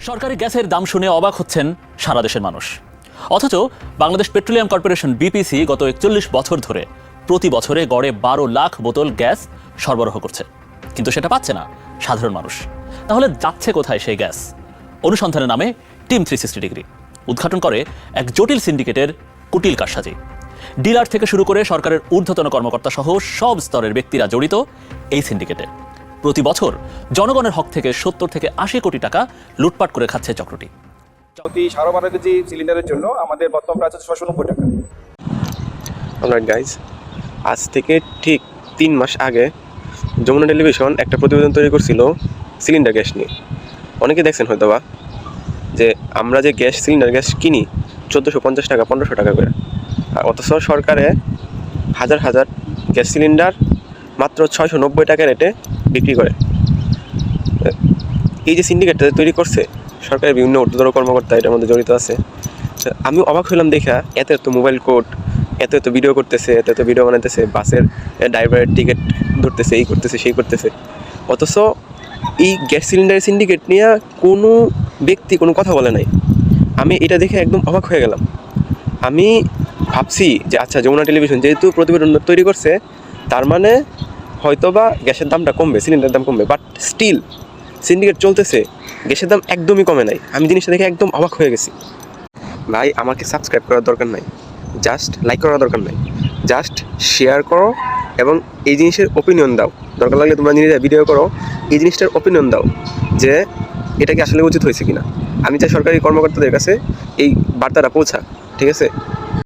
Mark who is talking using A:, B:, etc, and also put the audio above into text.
A: সরকারি গ্যাসের দাম শুনে অবাক হচ্ছেন সারা দেশের মানুষ। অথচ বাংলাদেশ পেট্রোলিয়াম কর্পোরেশন বিপিসি গত ৪১ বছর ধরে প্রতি বছরে গড়ে ১২ লাখ বোতল গ্যাস সরবরাহ করছে, কিন্তু সেটা পাচ্ছে না সাধারণ মানুষ। তাহলে যাচ্ছে কোথায় সেই গ্যাস? অনুসন্ধানের নামে টিম 360 ডিগ্রি উদ্ঘাটন করে এক জটিল সিন্ডিকেটের কুটিল কারসাজি। ডিলার থেকে শুরু করে সরকারের ঊর্ধ্বতন কর্মকর্তা সহ সব স্তরের ব্যক্তিরা জড়িত এই সিন্ডিকেটে। প্রতি বছর জনগণের হক থেকে ৭০ থেকে ৮০ কোটি টাকা লুটপাট করে খাচ্ছে চক্রটি।
B: প্রতি 12.5 কেজি সিলিন্ডারের জন্য আমাদের বর্তমান প্রাইস হচ্ছে 690 টাকা।
C: অলরাইট গাইজ, আজ থেকে ঠিক 3 মাস আগে যমুনা টেলিভিশন একটা প্রতিবেদন তৈরি করছিল সিলিন্ডার গ্যাস নিয়ে। অনেকে দেখছেন হয়তো বা যে আমরা যে সিলিন্ডার গ্যাস কিনি 1450 টাকা 1500 টাকা করে, আর অথচ সরকারে হাজার হাজার গ্যাস সিলিন্ডার মাত্র 690 টাকা রেটে বিক্রি করে। এই যে সিন্ডিকেটটা তৈরি করছে সরকারের বিভিন্ন ঊর্ধ্বতন কর্মকর্তা এটার মধ্যে জড়িত আছে। আমি অবাক হলাম দেখা, এত মোবাইল কোড, এত ভিডিও করতেছে, এত ভিডিও বানাইতেছে, বাসের ড্রাইভারের টিকিট ধরতেছে, এই করতেছে সেই করতেছে, অথচ এই গ্যাস সিলিন্ডারের সিন্ডিকেট নিয়ে কোনো ব্যক্তি কোনো কথা বলে নাই। আমি এটা দেখে একদম অবাক হয়ে গেলাম। আমি ভাবছি যে আচ্ছা, যমুনা টেলিভিশন যেহেতু প্রতিবেদন তৈরি করছে তার মানে হয়তোবা গ্যাসের দামটা কমবে, সিলিন্ডারের দাম কমবে, বাট স্টিল সিন্ডিকেট চলতেছে, গ্যাসের দাম একদমই কমে নাই। আমি জিনিসটা দেখে একদম অবাক হয়ে গেছি। ভাই, আমাকে সাবস্ক্রাইব করার দরকার নাই, জাস্ট লাইক করার দরকার নাই, জাস্ট শেয়ার করো এবং এই জিনিসের ওপিনিয়ন দাও। দরকার লাগলে তোমরা নিজেরা ভিডিও করো, এই জিনিসটার ওপিনিয়ন দাও যে এটা কি আসলে উচিত হয়েছে কিনা। আমি চাই সরকারি কর্মকর্তাদের কাছে এই বার্তাটা পৌঁছাক, ঠিক আছে।